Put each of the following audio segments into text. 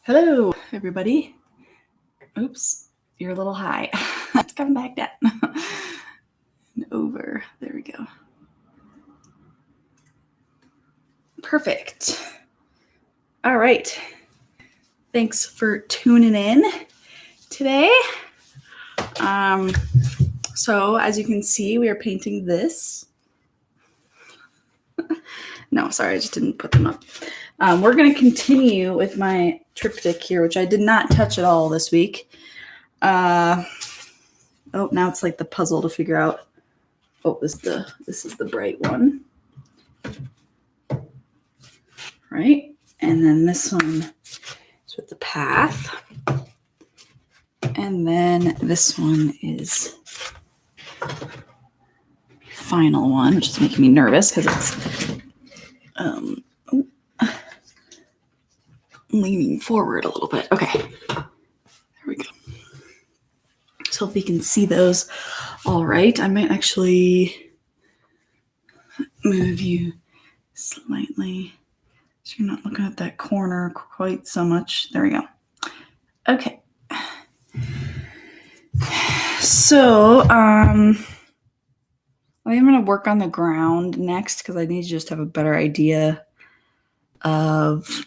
Hello, everybody. Oops, you're a little high. It's coming back down. And over. There we go. Perfect. All right. Thanks for tuning in today. So as you can see, we are painting this. No, sorry, I just didn't put them up. We're going to continue with my triptych here, which I did not touch at all this week. Oh, now it's like the puzzle to figure out. Oh, this is the bright one. Right? And then this one is with the path. And then this one is final one, which is making me nervous because it's leaning forward a little bit. Okay. There we go. So if we can see those all right, I might actually move you slightly so you're not looking at that corner quite so much. There we go. Okay. So I'm going to work on the ground next because I need to just have a better idea of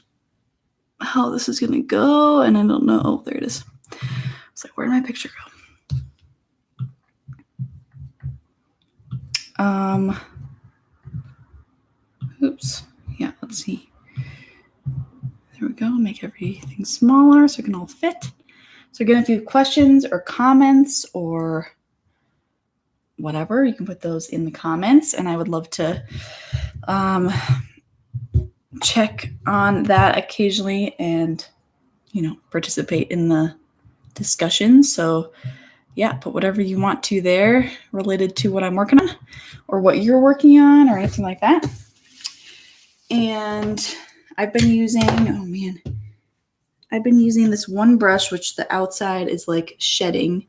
how this is going to go. And I don't know. Oh, there it is. It's like, where did my picture go? Oops. Yeah, let's see. There we go. Make everything smaller so it can all fit. So again, if you have questions or comments or whatever, you can put those in the comments, and I would love to check on that occasionally and, participate in the discussion. So yeah, put whatever you want to there related to what I'm working on or what you're working on or anything like that. And I've been using this one brush, which the outside is like shedding,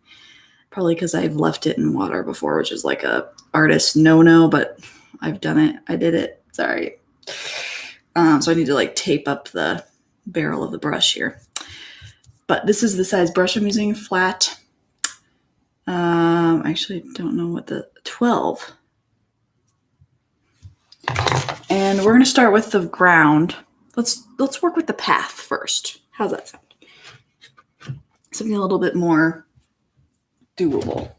probably because I've left it in water before, which is like a artist no-no, but I've done it. I did it. Sorry. So I need to like tape up the barrel of the brush here. But this is the size brush I'm using, flat. I actually don't know what the 12. And we're going to start with the ground. Let's work with the path first. How's that sound? Something a little bit more doable.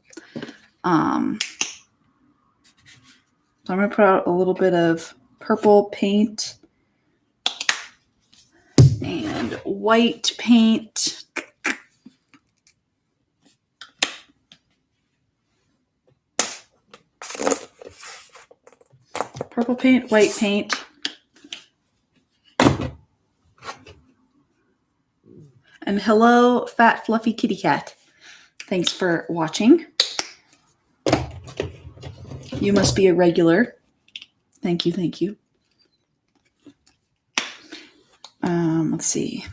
So I'm going to put out a little bit of purple paint and white paint. Purple paint, white paint. And hello, fat, fluffy kitty cat. Thanks for watching. You must be a regular. Thank you, thank you. Let's see.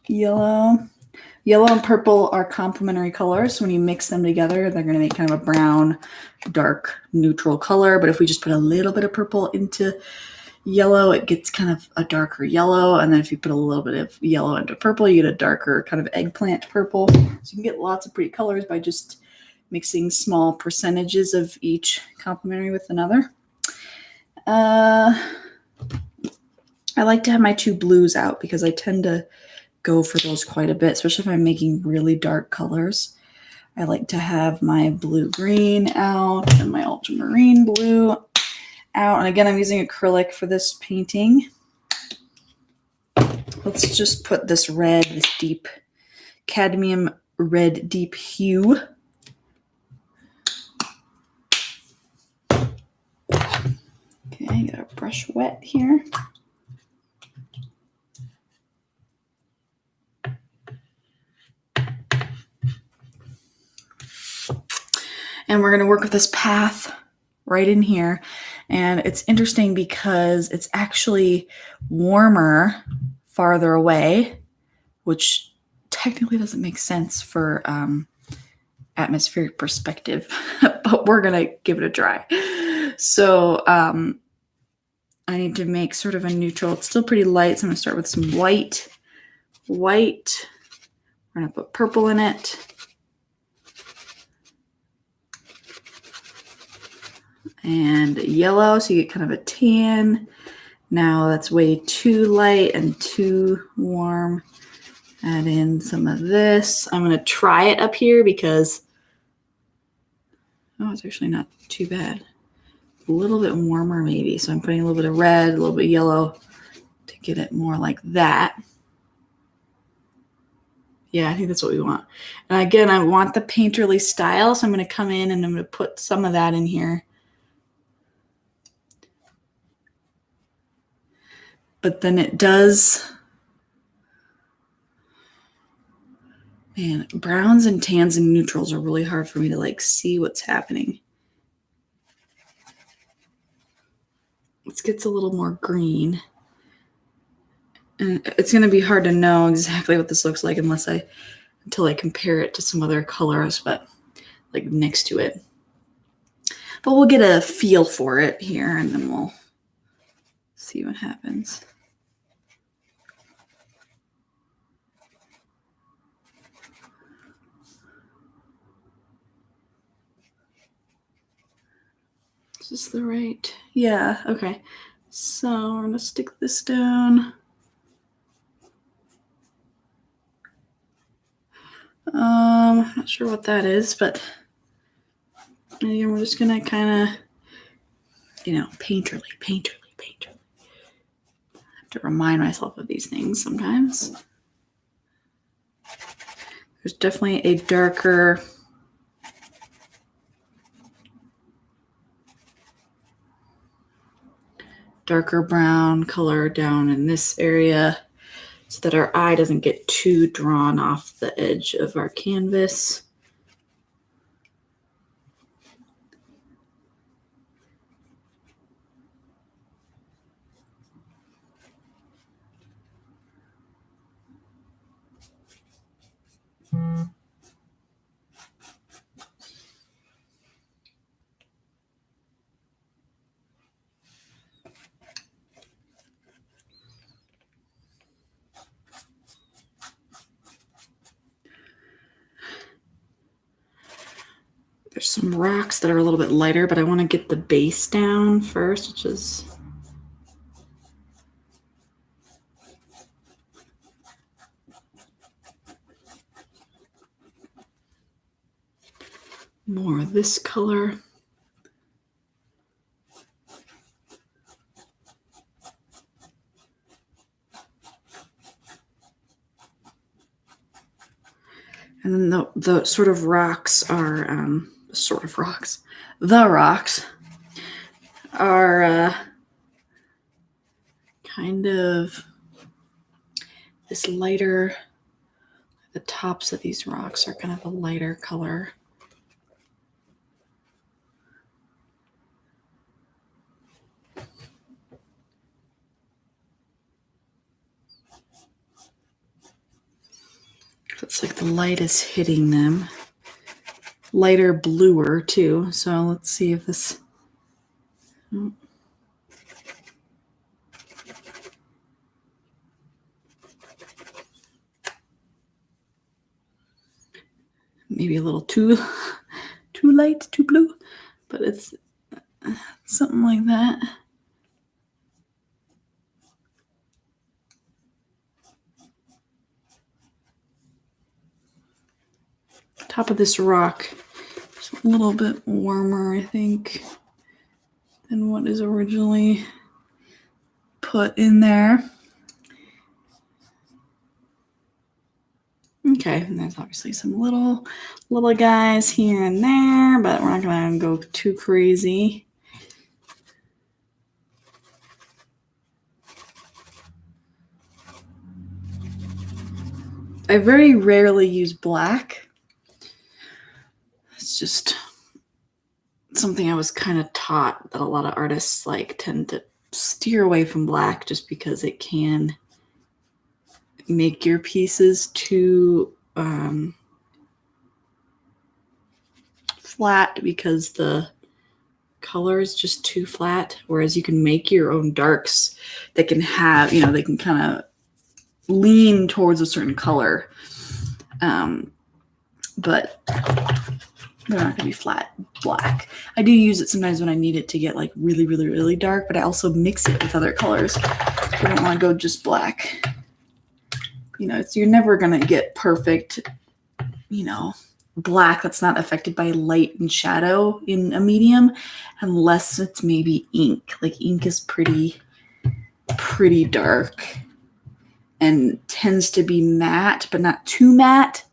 Yellow and purple are complementary colors. So when you mix them together, they're going to make kind of a brown, dark, neutral color. But if we just put a little bit of purple into yellow, it gets kind of a darker yellow. And then if you put a little bit of yellow into purple, you get a darker kind of eggplant purple. So you can get lots of pretty colors by just mixing small percentages of each complementary with another. I like to have my two blues out because I tend to go for those quite a bit, especially if I'm making really dark colors. I like to have my blue-green out and my ultramarine blue out. And again, I'm using acrylic for this painting. Let's just put this red, this deep cadmium red deep hue. Okay, get our brush wet here. And we're going to work with this path right in here. And it's interesting because it's actually warmer farther away, which technically doesn't make sense for atmospheric perspective, but we're going to give it a try. So I need to make sort of a neutral. It's still pretty light, so I'm going to start with some white. White. We're going to put purple in it. And yellow, so you get kind of a tan. Now that's way too light and too warm. Add in some of this. I'm going to try it up here because, oh, it's actually not too bad. A little bit warmer maybe. So I'm putting a little bit of red, a little bit of yellow to get it more like that. Yeah, I think that's what we want. And again, I want the painterly style, so I'm going to come in and I'm going to put some of that in here. But then it does, man, browns and tans and neutrals are really hard for me to like see what's happening. This gets a little more green. And it's going to be hard to know exactly what this looks like until I compare it to some other colors, but like next to it. But we'll get a feel for it here and then we'll see what happens. Is this the right? Yeah, okay. So we're going to stick this down. I'm not sure what that is, but again, we're just going to kind of, painterly. I have to remind myself of these things sometimes. There's definitely a darker brown color down in this area so that our eye doesn't get too drawn off the edge of our canvas. There's some rocks that are a little bit lighter, but I want to get the base down first, which is more of this color. And then the sort of rocks are, the rocks are kind of this lighter, the tops of these rocks are kind of a lighter color. It's like the light is hitting them. Lighter bluer too. So let's see if this. Maybe a little too light, too blue, but it's something like that. Top of this rock is a little bit warmer, I think, than what is originally put in there. Okay, and there's obviously some little guys here and there, but we're not going to go too crazy. I very rarely use black. It's just something I was kind of taught that a lot of artists tend to steer away from black just because it can make your pieces too flat because the color is just too flat, whereas you can make your own darks that can have, they can kind of lean towards a certain color. But they're not going to be flat black. I do use it sometimes when I need it to get like really, really, really dark, but I also mix it with other colors. I don't want to go just black. You're never going to get perfect, black that's not affected by light and shadow in a medium, unless it's maybe ink. Like ink is pretty dark and tends to be matte, but not too matte.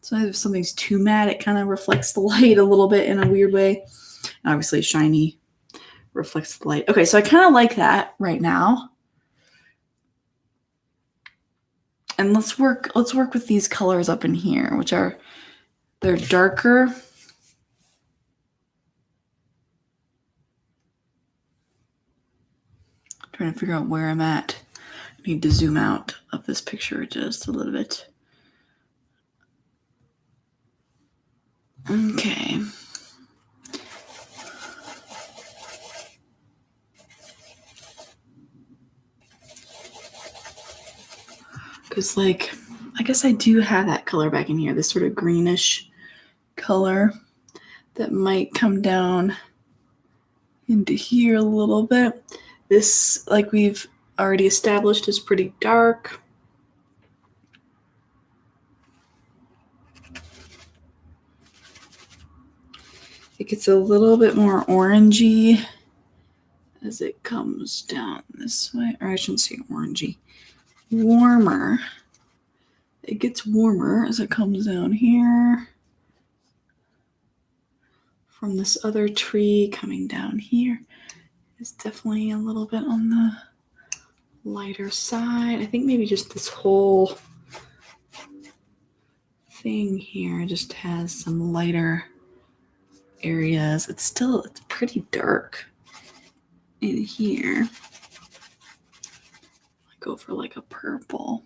So if something's too matte, it kind of reflects the light a little bit in a weird way. And obviously shiny reflects the light. Okay, so I kind of like that right now. And let's work with these colors up in here, which they're darker. I'm trying to figure out where I'm at. I need to zoom out of this picture just a little bit. Okay. Because I guess I do have that color back in here, this sort of greenish color that might come down into here a little bit. This, like we've already established, is pretty dark. It gets a little bit more orangey as it comes down this way. Or I shouldn't say orangey. Warmer. It gets warmer as it comes down here. From this other tree coming down here. It's definitely a little bit on the lighter side. I think maybe just this whole thing here just has some lighter areas. It's pretty dark in here. I go for like a purple.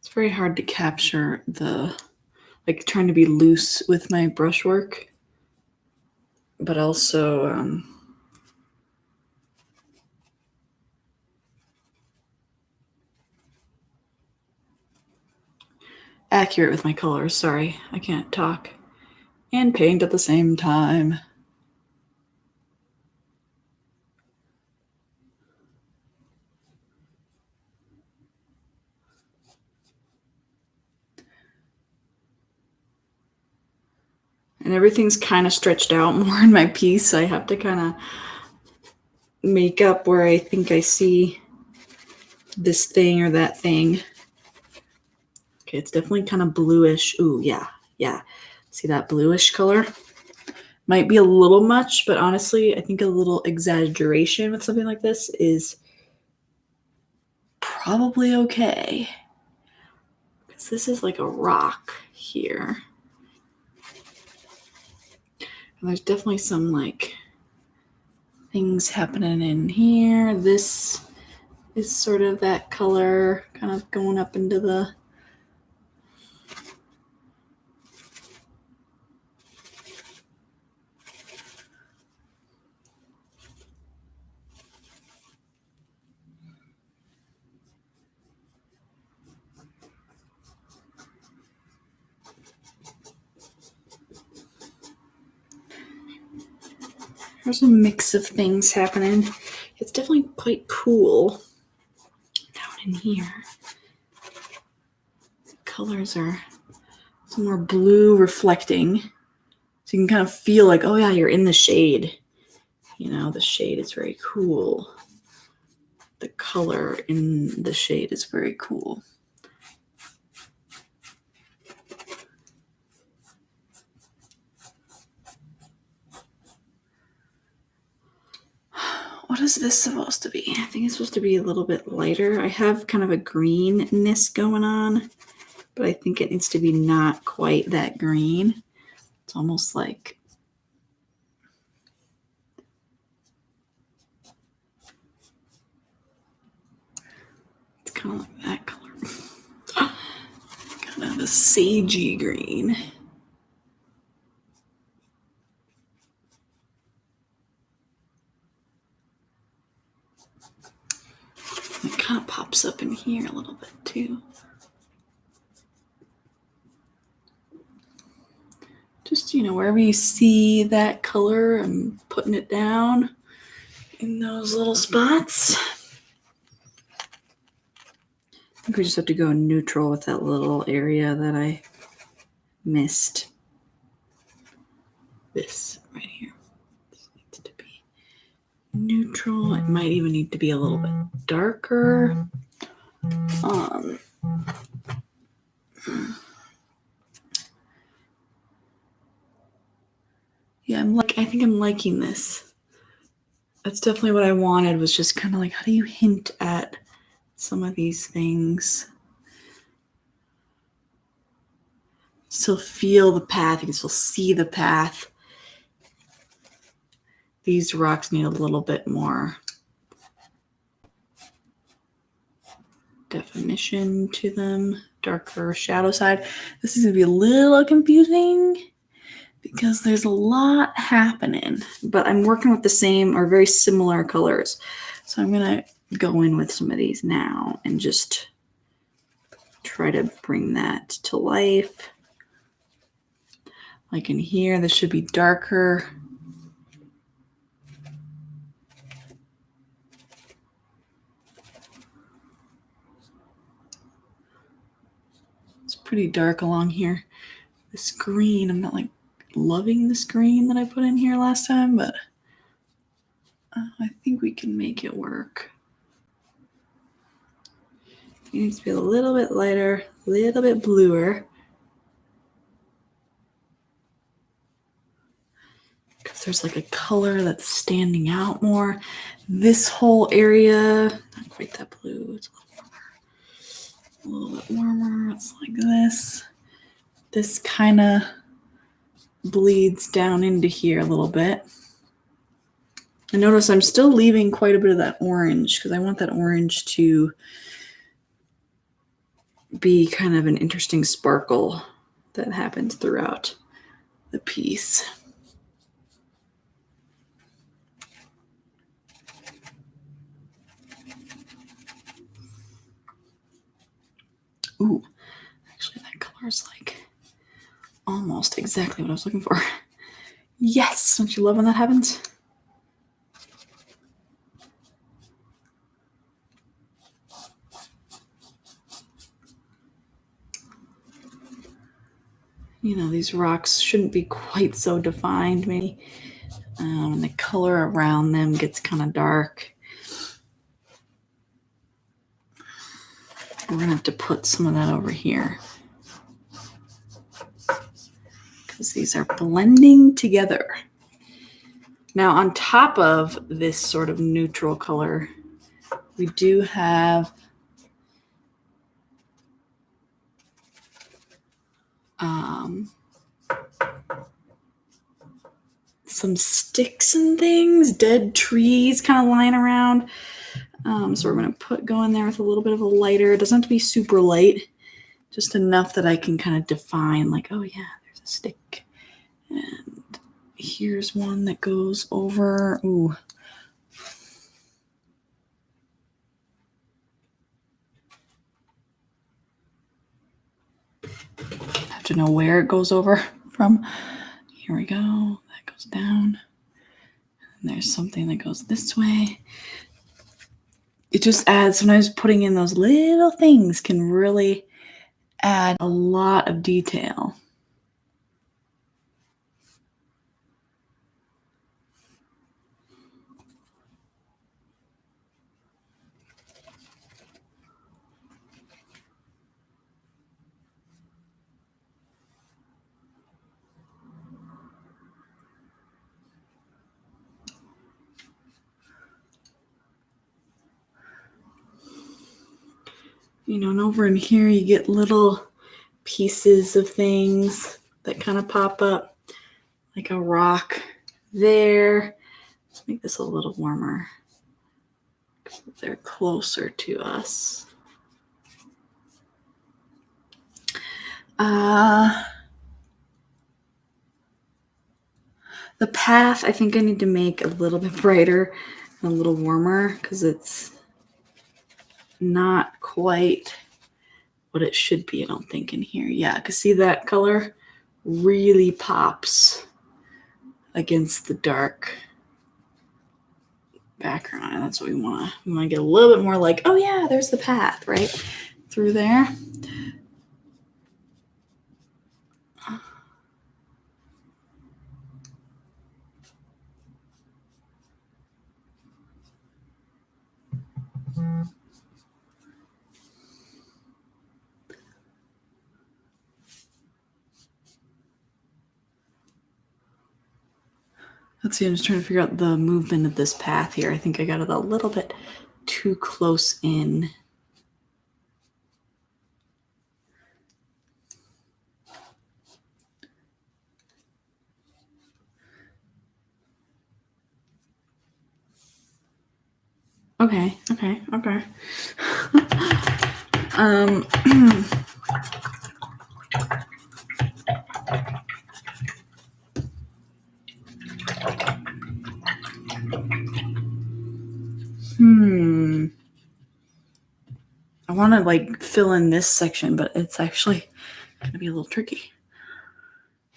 It's very hard to capture trying to be loose with my brushwork, but also accurate with my colors. Sorry, I can't talk and paint at the same time. And everything's kind of stretched out more in my piece, so I have to kind of make up where I think I see this thing or that thing. Okay, it's definitely kind of bluish. Ooh, yeah. See that bluish color? Might be a little much, but honestly, I think a little exaggeration with something like this is probably okay. Because this is like a rock here. And there's definitely some like things happening in here. This is sort of that color kind of going up into the there's a mix of things happening. It's definitely quite cool down in here. The colors are some more blue reflecting. So you can kind of feel like, oh yeah, you're in the shade. The shade is very cool. The color in the shade is very cool. What is this supposed to be? I think it's supposed to be a little bit lighter. I have kind of a greenness going on, but I think it needs to be not quite that green. It's almost like kind of like that color. Kind of a sagey green. It kind of pops up in here a little bit too. Just, wherever you see that color, I'm putting it down in those little spots. I think we just have to go neutral with that little area that I missed. This right here. This needs to be neutral. It might even need to be a little bit darker. Yeah, I think I'm liking this. That's definitely what I wanted, was just kind of like, how do you hint at some of these things? Still feel the path. You can still see the path. These rocks need a little bit more definition to them. Darker shadow side. This is going to be a little confusing because there's a lot happening, but I'm working with the same or very similar colors. So I'm going to go in with some of these now and just try to bring that to life. Like in here, this should be darker. It's pretty dark along here. This green, I'm not like loving this green that I put in here last time, but I think we can make it work. It needs to be a little bit lighter, a little bit bluer. Because there's like a color that's standing out more. This whole area, not quite that blue, it's a little bit warmer. It's like this. This kind of bleeds down into here a little bit. And notice I'm still leaving quite a bit of that orange because I want that orange to be kind of an interesting sparkle that happens throughout the piece. Ooh, actually that color is like almost exactly what I was looking for. Yes, don't you love when that happens? These rocks shouldn't be quite so defined, maybe. And the color around them gets kind of dark. We're going to have to put some of that over here because these are blending together. Now, on top of this sort of neutral color, we do have some sticks and things, dead trees kind of lying around. So we're going to go in there with a little bit of a lighter. It doesn't have to be super light, just enough that I can kind of define like, oh yeah, there's a stick. And here's one that goes over. Ooh. I have to know where it goes over from. Here we go. That goes down. And there's something that goes this way. It just adds, sometimes putting in those little things can really add a lot of detail. And over in here you get little pieces of things that kind of pop up, like a rock there. Let's make this a little warmer because they're closer to us. The path, I think I need to make a little bit brighter and a little warmer because it's not quite what it should be, I don't think, in here. Yeah, because see that color really pops against the dark background. And that's what we want to. We want to get a little bit more like, oh yeah, there's the path, right? Through there. Let's see, I'm just trying to figure out the movement of this path here. I think I got it a little bit too close in. Okay. I want to like fill in this section, but it's actually going to be a little tricky.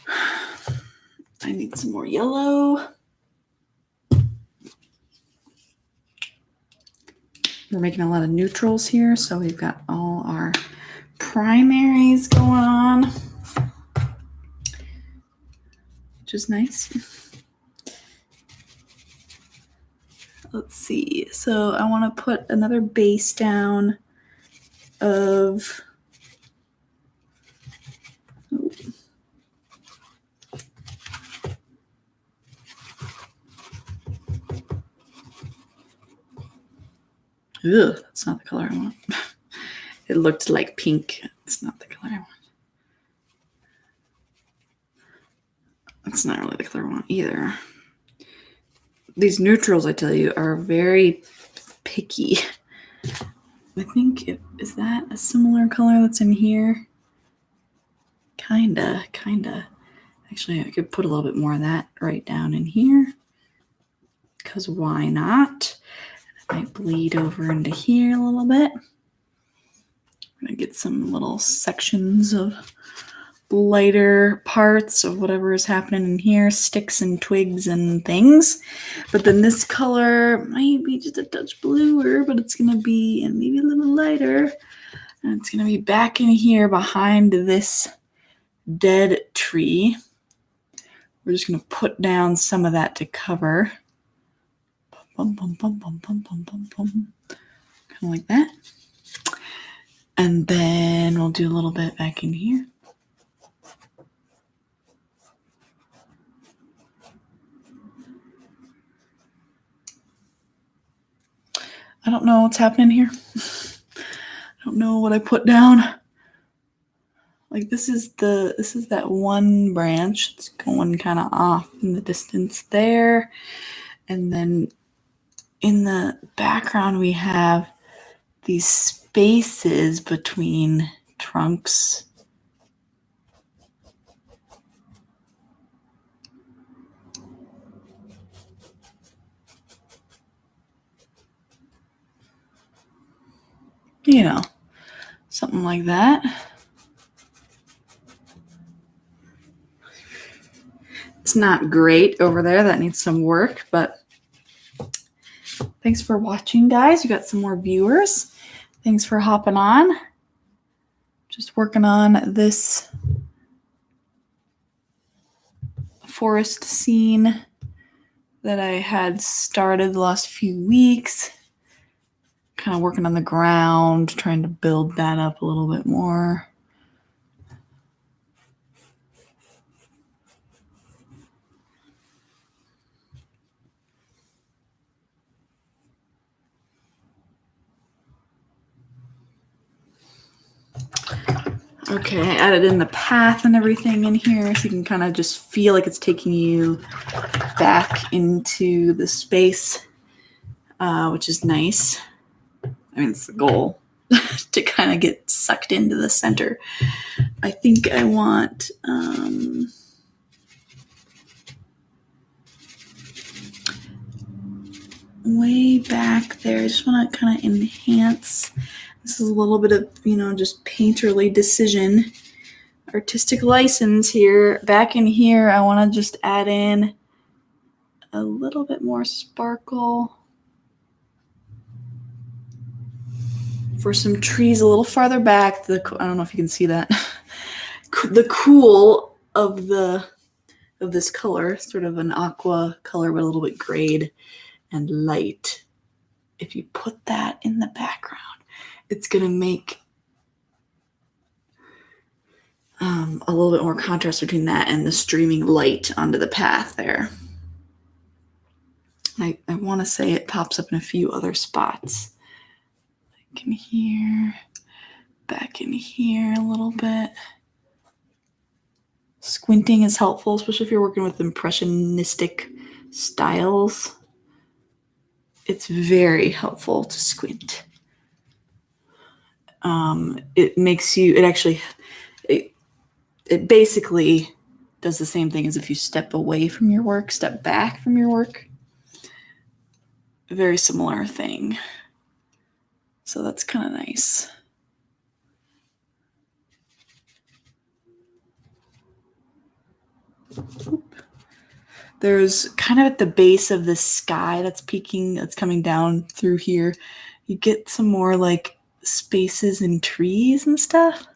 I need some more yellow. We're making a lot of neutrals here, so we've got all our primaries going on, which is nice. Let's see. So I want to put another base down of ugh, that's not the color I want. It looked like pink. It's not the color I want. That's not really the color I want either. These neutrals, I tell you, are very picky. I think is that a similar color that's in here? Kinda. Actually, I could put a little bit more of that right down in here. Because why not? It might bleed over into here a little bit. I'm going to get some little sections of lighter parts of whatever is happening in here, sticks and twigs and things. But then this color might be just a touch bluer, but it's going to be and maybe a little lighter. And it's going to be back in here behind this dead tree. We're just going to put down some of that to cover. Kind of like that. And then we'll do a little bit back in here. I don't know what's happening here. I don't know what I put down. Like this is that one branch that's going kind of off in the distance there. And then in the background we have these spaces between trunks. You know, something like that. It's not great over there. That needs some work, but thanks for watching, guys. We got some more viewers. Thanks for hopping on. Just working on this forest scene that I had started the last few weeks. Kind of working on the ground, trying to build that up a little bit more. Okay, I added in the path and everything in here so you can kind of just feel like it's taking you back into the space, which is nice. I mean, it's the goal to kind of get sucked into the center I think I want way back there. I just want to kind of enhance. This is a little bit of, just painterly decision, artistic license here. Back in here, I want to just add in a little bit more sparkle for some trees a little farther back. I don't know if you can see that. The cool of this color, sort of an aqua color, but a little bit grayed and light. If you put that in the background, it's going to make a little bit more contrast between that and the streaming light onto the path there. I want to say it pops up in a few other spots. Like in here, back in here a little bit. Squinting is helpful, especially if you're working with impressionistic styles. It's very helpful to squint. It makes you, it basically does the same thing as if you step away from your work, step back from your work. Very similar thing. So that's kind of nice. There's kind of at the base of the sky that's peeking, that's coming down through here. You get some more like spaces and trees and stuff.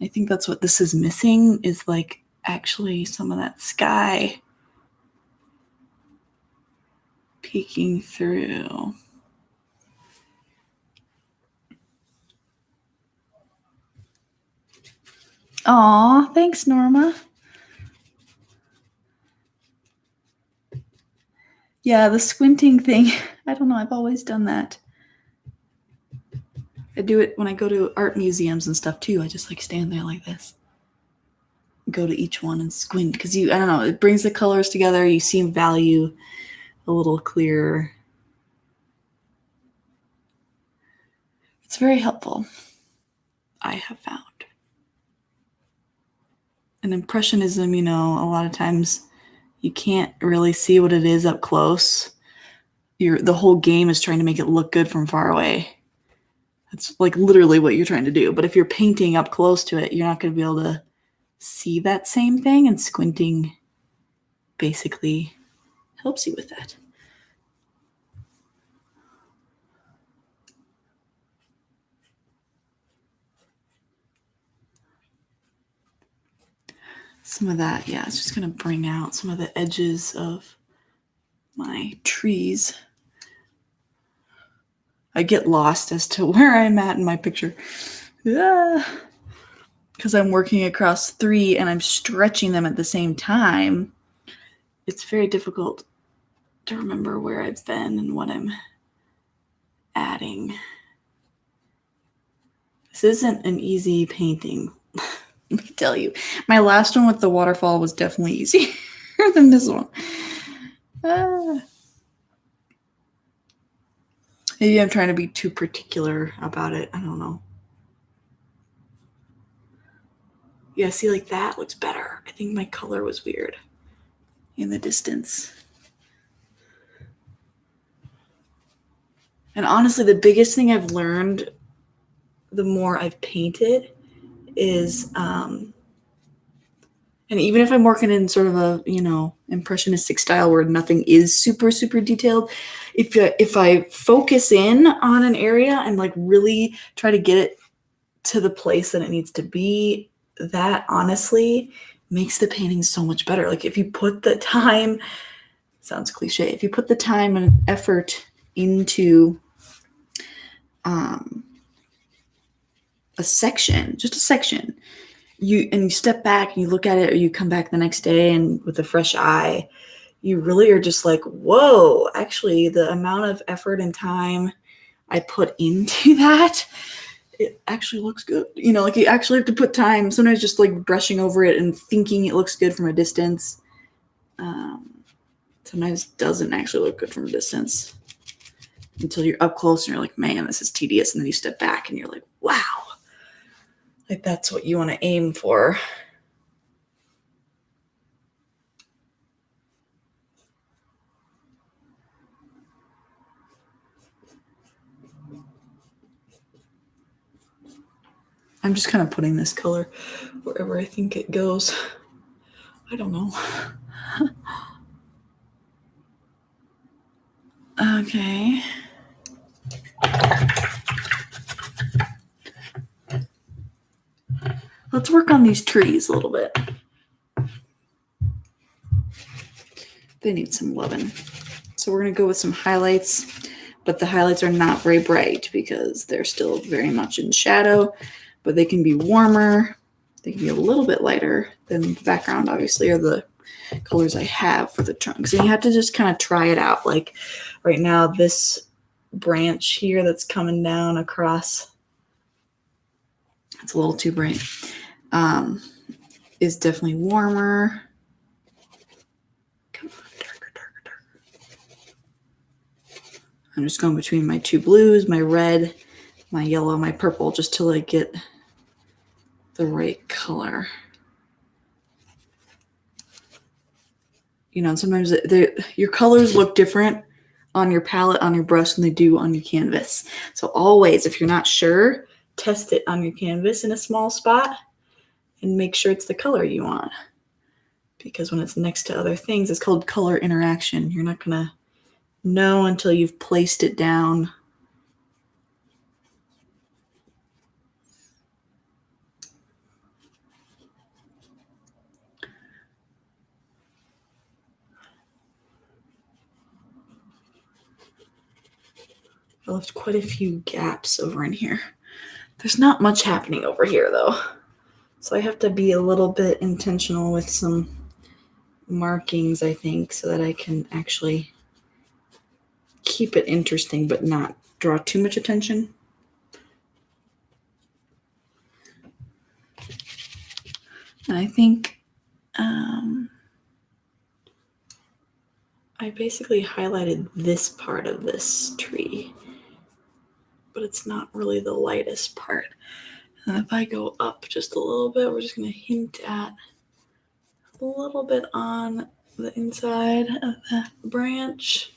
I think that's what this is missing, is like actually some of that sky peeking through. Aw, thanks, Norma. Yeah, the squinting thing, I don't know, I've always done that. I do it when I go to art museums and stuff too. I just like stand there like this. Go to each one and squint because I don't know, it brings the colors together. You see value a little clearer. It's very helpful, I have found. And impressionism, a lot of times you can't really see what it is up close. The whole game is trying to make it look good from far away. That's like literally what you're trying to do. But if you're painting up close to it, you're not going to be able to see that same thing, and squinting basically helps you with that. Some of that, yeah, it's just going to bring out some of the edges of my trees. I get lost as to where I'm at in my picture. Because I'm working across 3 and I'm stretching them at the same time. It's very difficult to remember where I've been and what I'm adding. This isn't an easy painting. Let me tell you. My last one with the waterfall was definitely easier than this one. Maybe I'm trying to be too particular about it. I don't know. Yeah, see, like that looks better. I think my color was weird in the distance. And honestly, the biggest thing I've learned the more I've painted is, and even if I'm working in sort of a, impressionistic style where nothing is super, super detailed, if I focus in on an area and like really try to get it to the place that it needs to be, that honestly makes the painting so much better. Like if you put the time, sounds cliche, if you put the time and effort into a section, just a section, you step back and you look at it, or you come back the next day and with a fresh eye, you really are just like, whoa, actually the amount of effort and time I put into that, it actually looks good. Like you actually have to put time. Sometimes just like brushing over it and thinking it looks good from a distance. Sometimes doesn't actually look good from a distance until you're up close and you're like, man, this is tedious. And then you step back and you're like, wow, Like that's what you want to aim for. I'm just kind of putting this color wherever I think it goes. I don't know. Okay. Let's work on these trees a little bit. They need some loving. So we're going to go with some highlights, but the highlights are not very bright because they're still very much in shadow, but they can be warmer. They can be a little bit lighter than the background, obviously, or the colors I have for the trunks. And you have to just kind of try it out. Like right now, this branch here that's coming down across, it's a little too bright, is definitely warmer. Come on, darker, darker, darker. I'm just going between my two blues, my red, my yellow, my purple, just till I get the right color. You know, sometimes your colors look different on your palette, on your brush, than they do on your canvas. So always, if you're not sure, test it on your canvas in a small spot and make sure it's the color you want. Because when it's next to other things, it's called color interaction. You're not going to know until you've placed it down. I left quite a few gaps over in here. There's not much happening over here, though. So I have to be a little bit intentional with some markings, I think, so that I can actually keep it interesting but not draw too much attention. And I think I basically highlighted this part of this tree, but it's not really the lightest part. And if I go up just a little bit, we're just going to hint at a little bit on the inside of that branch.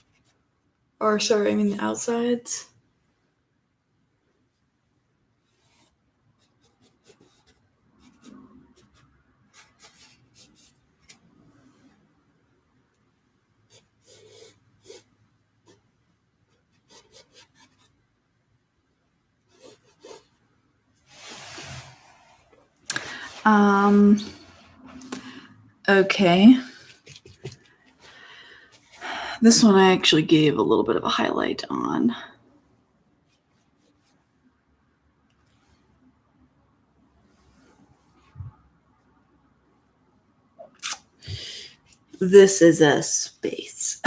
Or sorry, I mean the outsides. Okay. This one I actually gave a little bit of a highlight on. This is a space.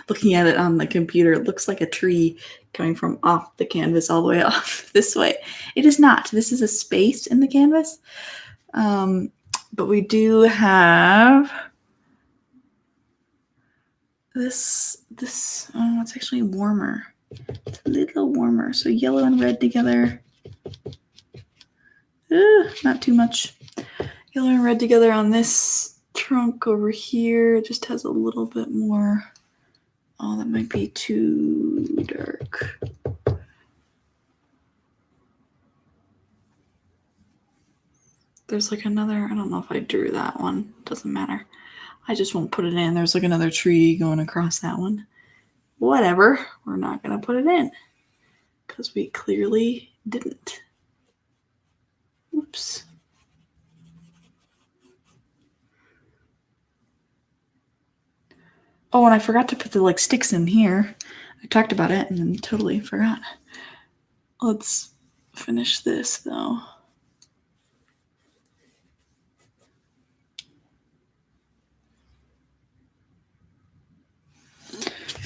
Looking at it on the computer, it looks like a tree coming from off the canvas all the way off this way. It is not. This is a space in the canvas. But we do have this, oh, it's actually warmer. It's a little warmer. So yellow and red together. Not too much. Yellow and red together on this trunk over here. It just has a little bit more. Oh, that might be too dark. There's like another, I don't know if I drew that one. Doesn't matter. I just won't put it in. There's like another tree going across that one. Whatever. We're not going to put it in because we clearly didn't. Oops. Oh, and I forgot to put the like sticks in here. I talked about it and then totally forgot. Let's finish this though.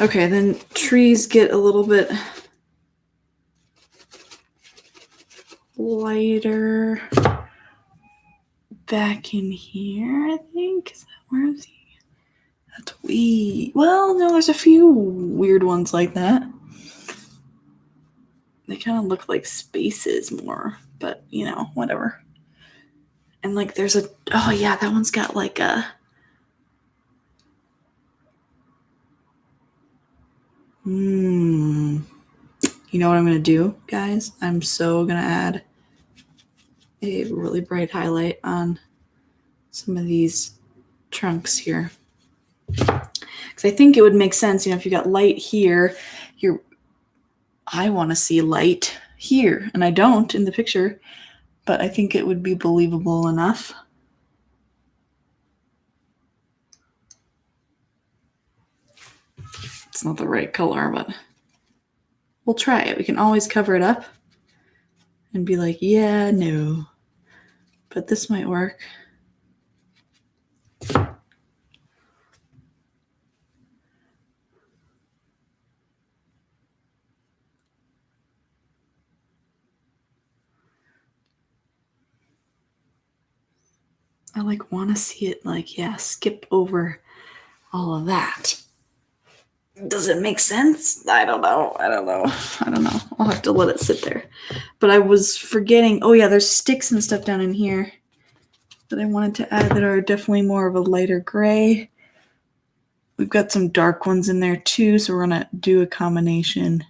Okay, then trees get a little bit lighter back in here, I think. Is that where is he? That's well, no, there's a few weird ones like that. They kind of look like spaces more, but you know, whatever. And like there's a, oh yeah, that one's got like a, you know what I'm going to do, guys? I'm so going to add a really bright highlight on some of these trunks here. Because I think it would make sense, you know, if you got light here, I want to see light here, and I don't in the picture, but I think it would be believable enough. It's not the right color, but we'll try it. We can always cover it up and be like, yeah, no, but this might work. I like want to see it like, yeah, skip over all of that. Does it make sense? I don't know. I'll have to let it sit there. But I was forgetting, oh yeah, there's sticks and stuff down in here that I wanted to add that are definitely more of a lighter gray. We've got some dark ones in there too, so we're gonna do a combination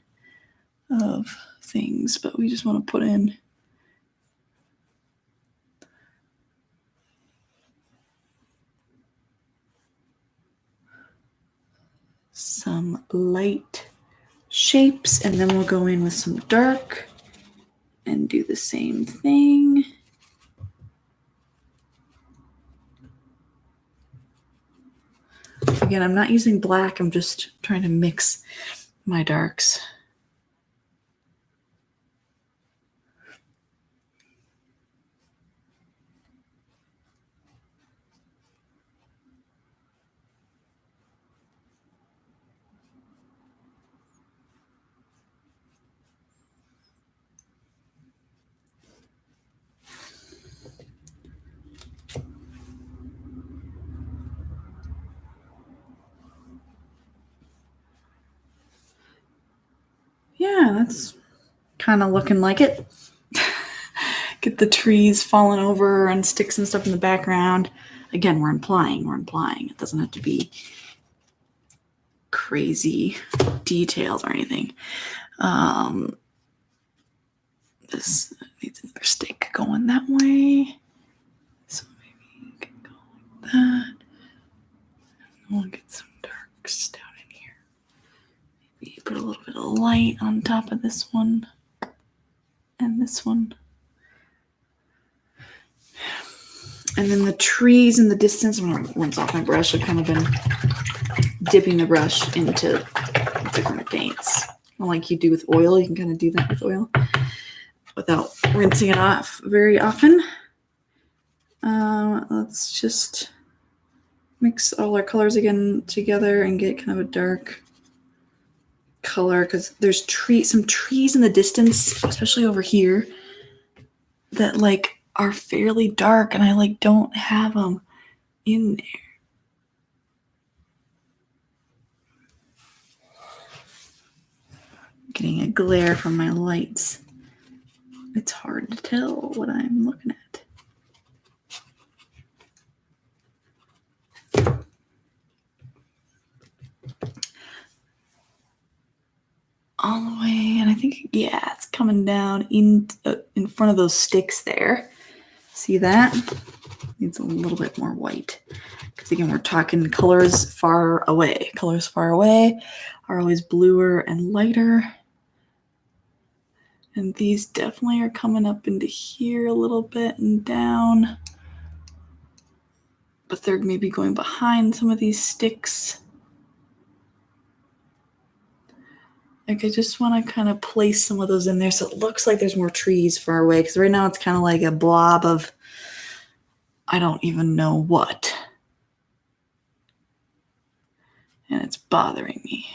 of things, but we just want to put in some light shapes, and then we'll go in with some dark and do the same thing. Again, I'm not using black, I'm just trying to mix my darks. Yeah, that's kind of looking like it. Get the trees falling over and sticks and stuff in the background. Again, we're implying. It doesn't have to be crazy details or anything. This needs another stick going that way. So maybe you can go like that. We'll get some darks down in here. Maybe put a little bit of light on top of this one and this one. And then the trees in the distance, I'm going to rinse off my brush. I've kind of been dipping the brush into different paints. Like you do with oil, you can kind of do that with oil without rinsing it off very often. Let's just mix all our colors again together and get kind of a dark color, because there's some trees in the distance, especially over here, that like are fairly dark, and I like don't have them in there. Getting a glare from my lights. It's hard to tell what I'm looking at. All the way, and I think, yeah, it's coming down in front of those sticks there. See that? Needs a little bit more white. Because again, we're talking colors far away. Colors far away are always bluer and lighter. And these definitely are coming up into here a little bit and down. But they're maybe going behind some of these sticks. Like I just want to kind of place some of those in there so it looks like there's more trees far away. Because right now it's kind of like a blob of I don't even know what. And it's bothering me.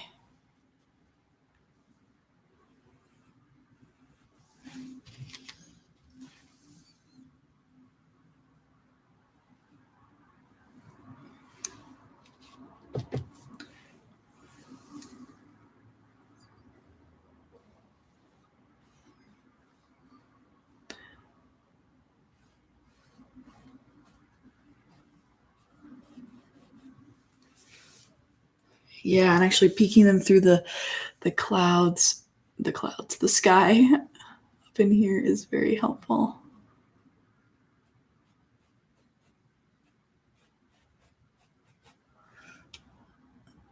Yeah, and actually peeking them through the clouds, the sky up in here is very helpful.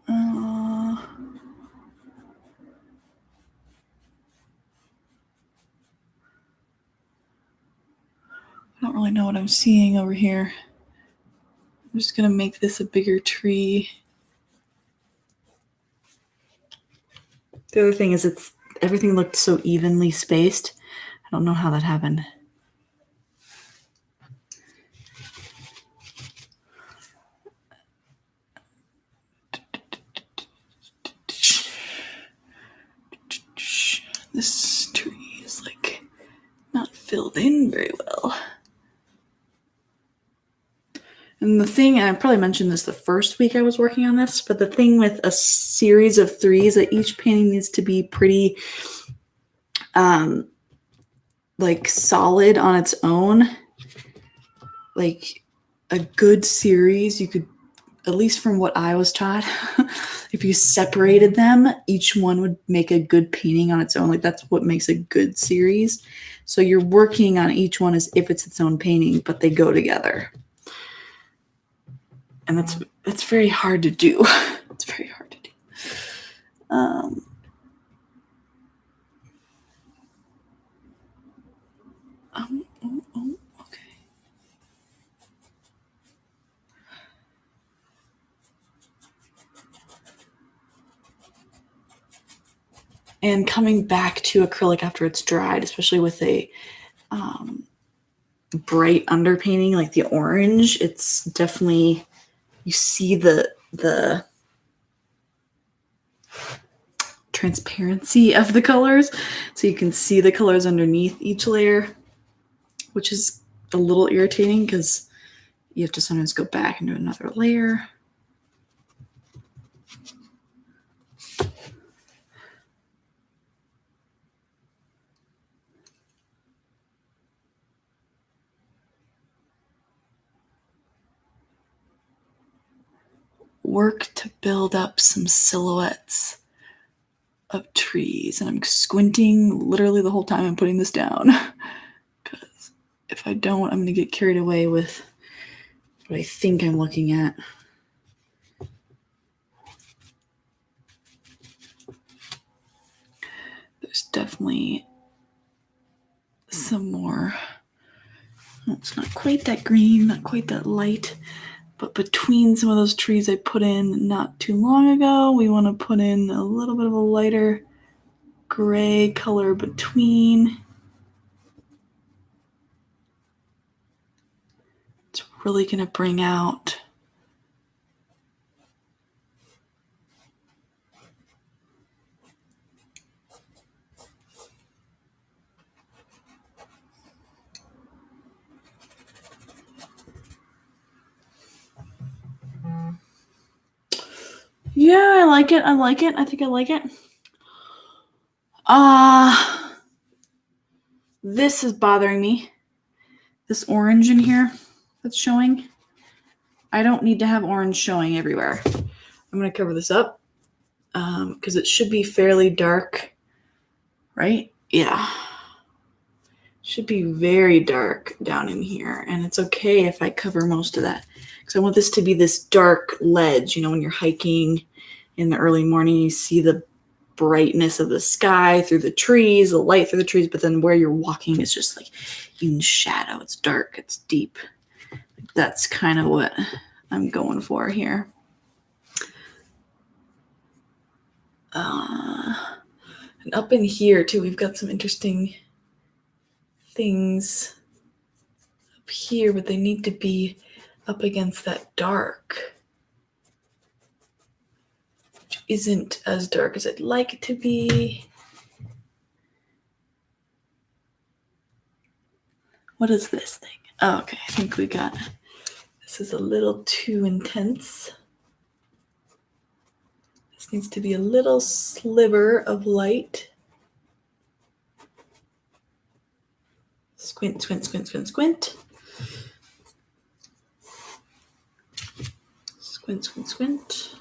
I don't really know what I'm seeing over here. I'm just gonna make this a bigger tree. The other thing is everything looked so evenly spaced. I don't know how that happened. This tree is like not filled in very well. And the thing, and I probably mentioned this the first week I was working on this, but the thing with a series of threes, that each painting needs to be pretty like solid on its own. Like a good series, you could, at least from what I was taught, if you separated them, each one would make a good painting on its own. Like that's what makes a good series. So you're working on each one as if it's its own painting, but they go together. And that's very hard to do. It's very hard to do. Okay. And coming back to acrylic after it's dried, especially with a bright underpainting like the orange, it's definitely, you see the transparency of the colors, so you can see the colors underneath each layer, which is a little irritating because you have to sometimes go back and do another layer. Work to build up some silhouettes of trees, and I'm squinting literally the whole time I'm putting this down, because if I don't, I'm going to get carried away with what I think I'm looking at. There's definitely some more. Well, it's not quite that green, not quite that light, but between some of those trees I put in not too long ago, we want to put in a little bit of a lighter gray color between. It's really going to bring out Yeah, I like it. I like it. I think I like it. This is bothering me. This orange in here that's showing. I don't need to have orange showing everywhere. I'm going to cover this up because it should be fairly dark, right? Yeah. Should be very dark down in here, and it's okay if I cover most of that because I want this to be this dark ledge. You know, when you're hiking in the early morning, you see the brightness of the sky through the trees, the light through the trees, but then where you're walking is just like in shadow. It's dark, it's deep. That's kind of what I'm going for here. And up in here too, we've got some interesting things up here, but they need to be up against that dark, which isn't as dark as I'd like it to be. What is this thing? Oh, okay, I think we got, this is a little too intense. This needs to be a little sliver of light. Squint, squint, squint, squint, squint. Squint, squint, squint.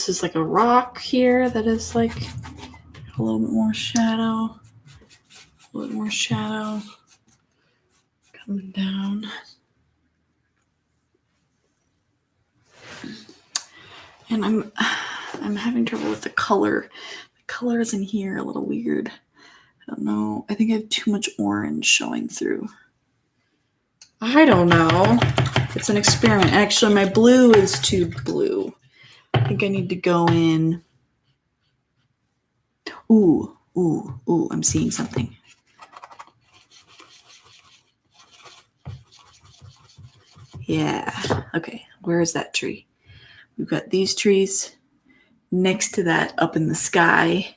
this is like a rock here that is like a little bit more shadow. A little more shadow coming down. And I'm having trouble with the color. The color is in here a little weird. I don't know. I think I have too much orange showing through. I don't know. It's an experiment. Actually, my blue is too blue. I think I need to go in. Ooh, I'm seeing something. Yeah. Okay. Where is that tree? We've got these trees next to that up in the sky.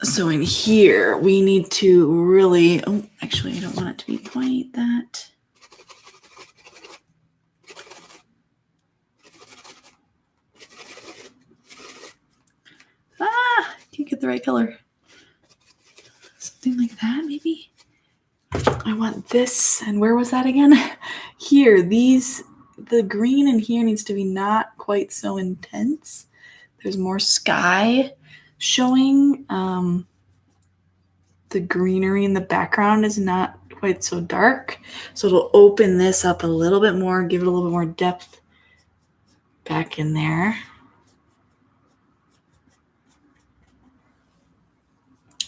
So in here, we need to really, actually, I don't want it to be quite that. Can't get the right color. Something like that, maybe? I want this, and where was that again? Here, the green in here needs to be not quite so intense. There's more sky showing. The greenery in the background is not quite so dark. So it'll open this up a little bit more, give it a little bit more depth back in there.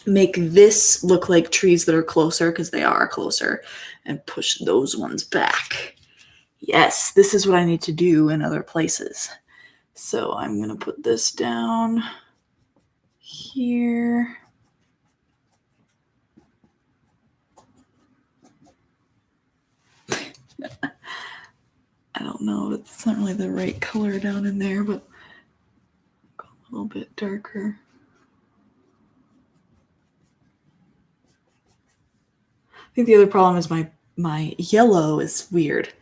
Make this look like trees that are closer, because they are closer, and push those ones back. Yes, this is what I need to do in other places. So I'm going to put this down here. I don't know, it's not really the right color down in there, but go a little bit darker. I think the other problem is my yellow is weird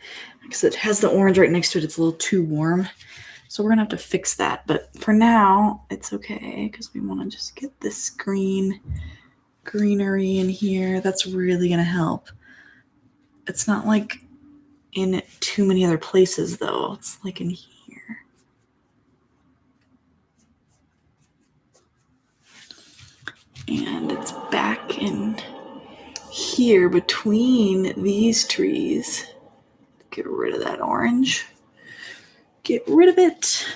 because it has the orange right next to it. It's a little too warm. So we're going to have to fix that. But for now, it's okay because we want to just get this greenery in here. That's really going to help. It's not like in too many other places, though. It's like in here. And it's back in here between these trees. Get rid of that orange. Get rid of it.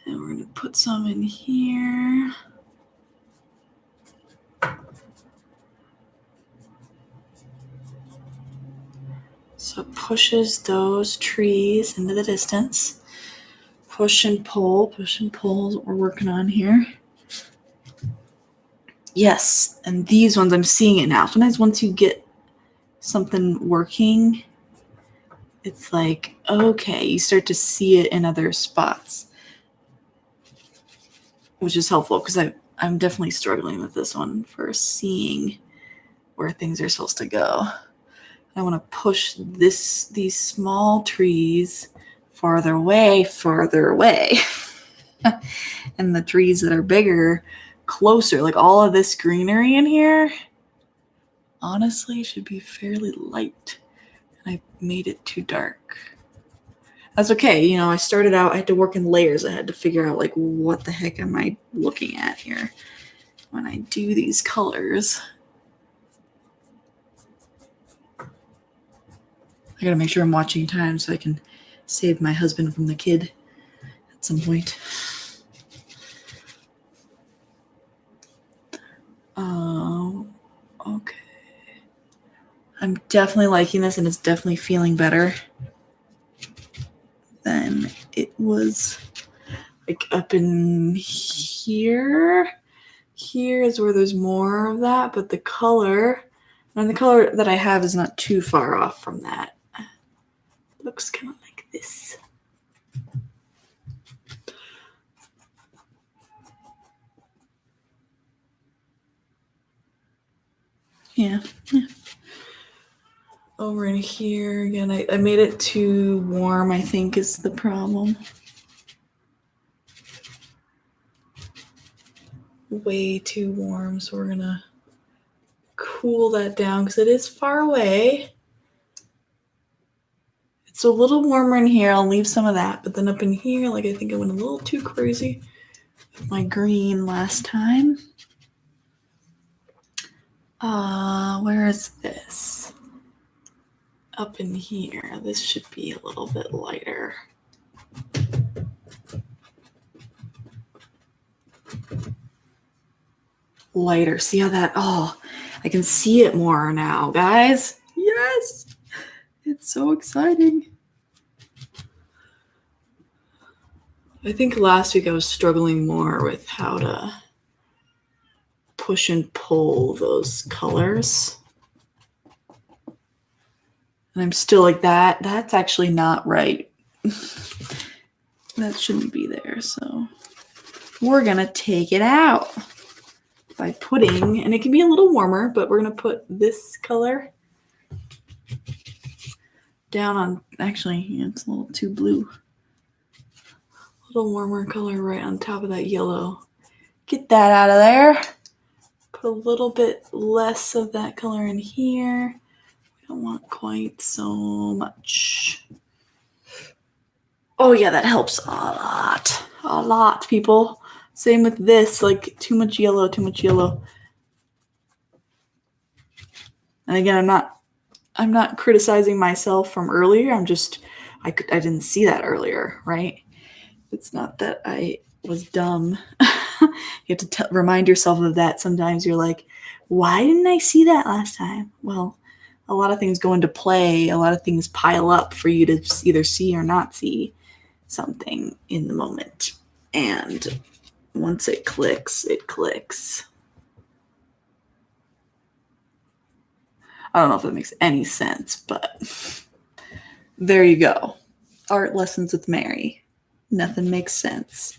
And we're going to put some in here. So it pushes those trees into the distance. Push and pull is what we're working on here. Yes, and these ones, I'm seeing it now. Sometimes once you get something working, it's like, okay, you start to see it in other spots, which is helpful because I'm definitely struggling with this one for seeing where things are supposed to go. I want to push these small trees farther away. And the trees that are bigger, closer. Like all of this greenery in here, honestly, should be fairly light. And I made it too dark. That's okay. I started out, I had to work in layers. I had to figure out, like, what the heck am I looking at here when I do these colors. I gotta make sure I'm watching time so I can save my husband from the kid at some point. Okay. I'm definitely liking this, and it's definitely feeling better than it was like up in here. Here is where there's more of that, but the color that I have is not too far off from that. It looks kind of like this. Yeah. Over in here again, I made it too warm, I think, is the problem. Way too warm, so we're gonna cool that down because it is far away. It's So a little warmer in here. I'll leave some of that. But then up in here, like I think I went a little too crazy with my green last time. Where is this? Up in here. This should be a little bit lighter. Lighter. See how that, I can see it more now, guys. Yes. It's so exciting. I think last week I was struggling more with how to push and pull those colors. And I'm still like that. That's actually not right. That shouldn't be there. So we're going to take it out by putting, and it can be a little warmer, but we're going to put this color down on, actually, it's a little too blue. A little warmer color right on top of that yellow. Get that out of there. Put a little bit less of that color in here. We don't want quite so much. Oh yeah, that helps a lot, people. Same with this, like too much yellow. And again, I'm not criticizing myself from earlier. I didn't see that earlier, right? It's not that I was dumb. You have to remind yourself of that. Sometimes you're like, why didn't I see that last time? Well, a lot of things go into play. A lot of things pile up for you to either see or not see something in the moment. And once it clicks, it clicks. I don't know if that makes any sense, but there you go. Art lessons with Mary. Nothing makes sense.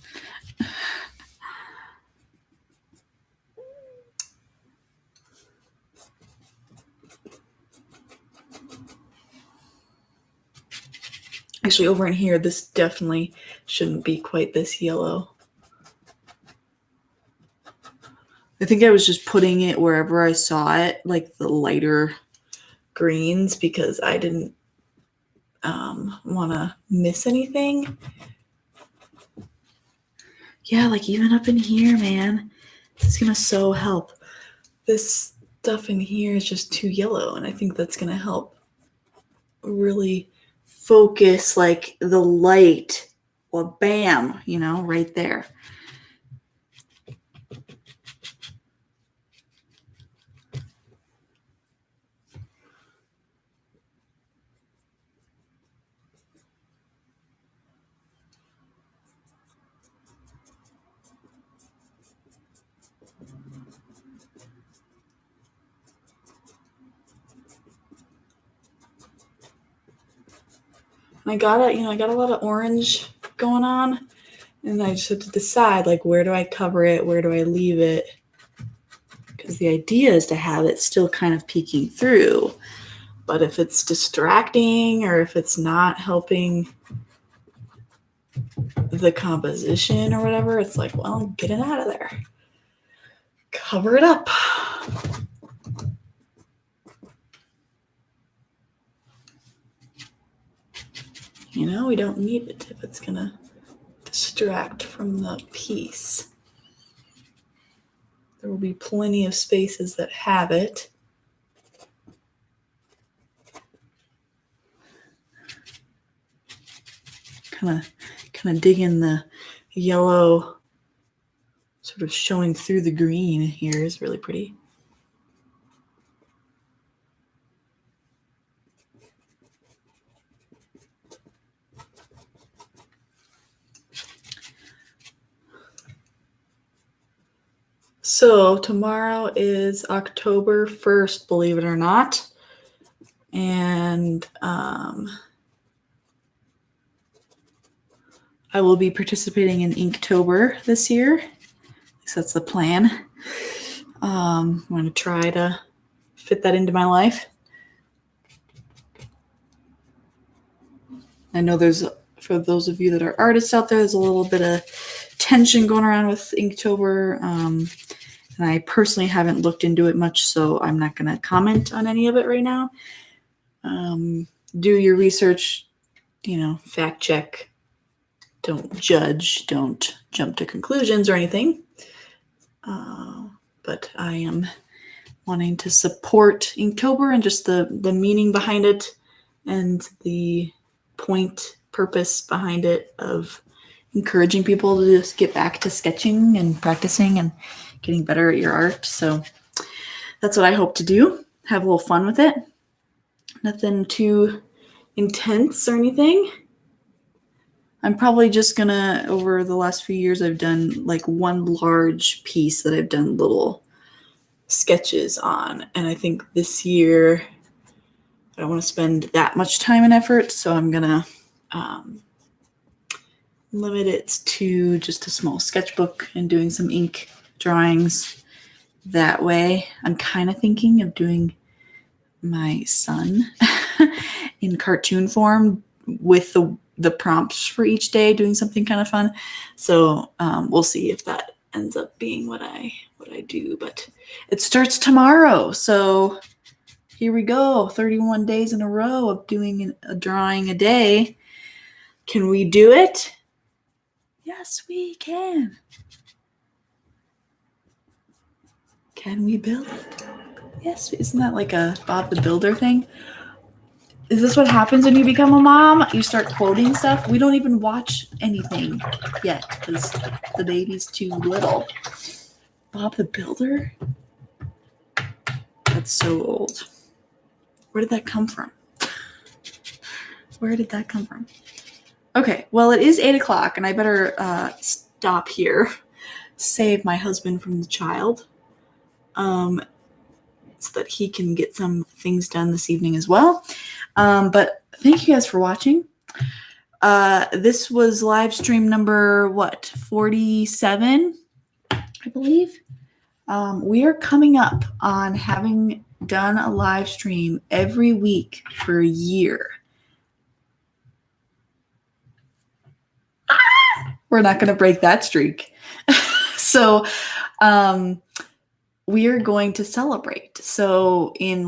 Actually, over in here, this definitely shouldn't be quite this yellow. I think I was just putting it wherever I saw it, like the lighter greens, because I didn't want to miss anything. Yeah, like even up in here, man, this is going to so help. This stuff in here is just too yellow, and I think that's going to help really focus like the light, or bam, right there. And I got a lot of orange going on, and I just had to decide, like, where do I cover it? Where do I leave it? Because the idea is to have it still kind of peeking through. But if it's distracting or if it's not helping the composition or whatever, it's like, well, get it out of there. Cover it up. We don't need it if it's going to distract from the piece. There will be plenty of spaces that have it. Kind of dig in the yellow, sort of showing through the green here is really pretty. So tomorrow is October 1st, believe it or not. And I will be participating in Inktober this year. At least that's the plan. I'm going to try to fit that into my life. I know for those of you that are artists out there, there's a little bit of tension going around with Inktober. And I personally haven't looked into it much, so I'm not going to comment on any of it right now. Do your research fact check, don't judge, don't jump to conclusions or anything. But I am wanting to support Inktober and just the meaning behind it and the purpose behind it of encouraging people to just get back to sketching and practicing and getting better at your art. So that's what I hope to do. Have a little fun with it. Nothing too intense or anything. I'm probably just gonna, over the last few years, I've done like one large piece that I've done little sketches on. And I think this year I don't want to spend that much time and effort. So I'm gonna limit it to just a small sketchbook and doing some ink drawings that way. I'm kind of thinking of doing my son in cartoon form with the prompts for each day, doing something kind of fun. So we'll see if that ends up being what I do. But it starts tomorrow, so here we go. 31 days in a row of doing a drawing a day. Can we do it? Yes, we can. Can we build it? Yes. Isn't that like a Bob the Builder thing? Is this what happens when you become a mom? You start quoting stuff. We don't even watch anything yet because the baby's too little. Bob the Builder? That's so old. Where did that come from? Where did that come from? Okay, well, it is 8 o'clock, and I better stop here. Save my husband from the child. So that he can get some things done this evening as well. But thank you guys for watching. This was live stream number, 47, I believe. We are coming up on having done a live stream every week for a year. We're not going to break that streak. So, we are going to celebrate. So in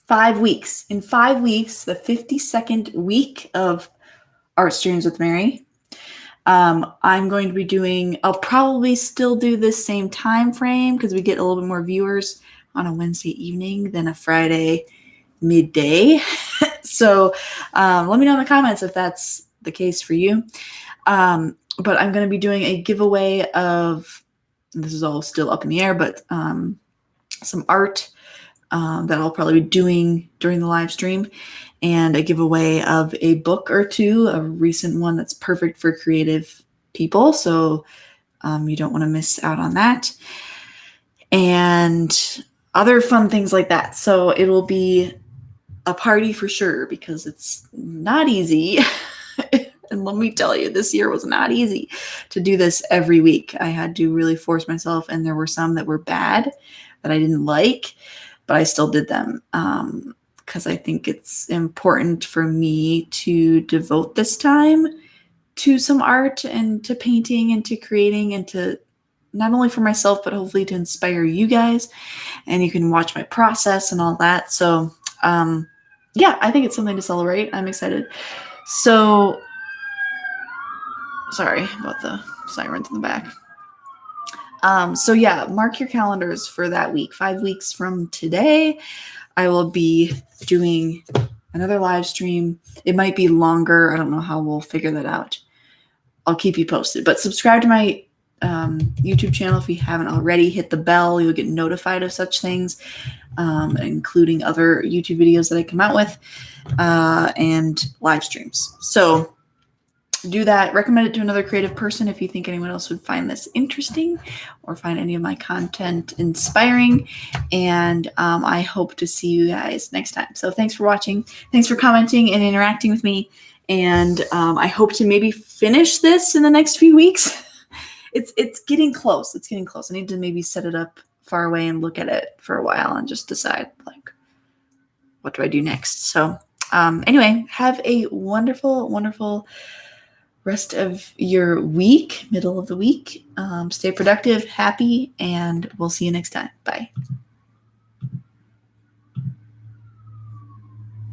5 weeks. In 5 weeks, the 52nd week of ArtStreams with Mary, I'm going to be doing, I'll probably still do this same time frame because we get a little bit more viewers on a Wednesday evening than a Friday midday. So let me know in the comments if that's the case for you. But I'm going to be doing a giveaway of, this is all still up in the air, but some art that I'll probably be doing during the live stream, and a giveaway of a book or two, a recent one that's perfect for creative people. So you don't want to miss out on that. And other fun things like that. So it will be a party for sure because it's not easy. And let me tell you, this year was not easy to do this every week. I had to really force myself, and there were some that were bad that I didn't like, but I still did them because I think it's important for me to devote this time to some art and to painting and to creating and to not only for myself, but hopefully to inspire you guys. And you can watch my process and all that. So yeah, I think it's something to celebrate. I'm excited. So sorry about the sirens in the back. So yeah, mark your calendars for that week. 5 weeks from today, I will be doing another live stream. It might be longer. I don't know how we'll figure that out. I'll keep you posted. But subscribe to my YouTube channel if you haven't already. Hit the bell. You'll get notified of such things, including other YouTube videos that I come out with and live streams. So do that. Recommend it to another creative person if you think anyone else would find this interesting or find any of my content inspiring. And I hope to see you guys next time. So thanks for watching. Thanks for commenting and interacting with me. And I hope to maybe finish this in the next few weeks. It's getting close. It's getting close. I need to maybe set it up far away and look at it for a while and just decide, like, what do I do next? So anyway, have a wonderful, wonderful rest of your week, middle of the week. Stay productive, happy, and we'll see you next time. Bye.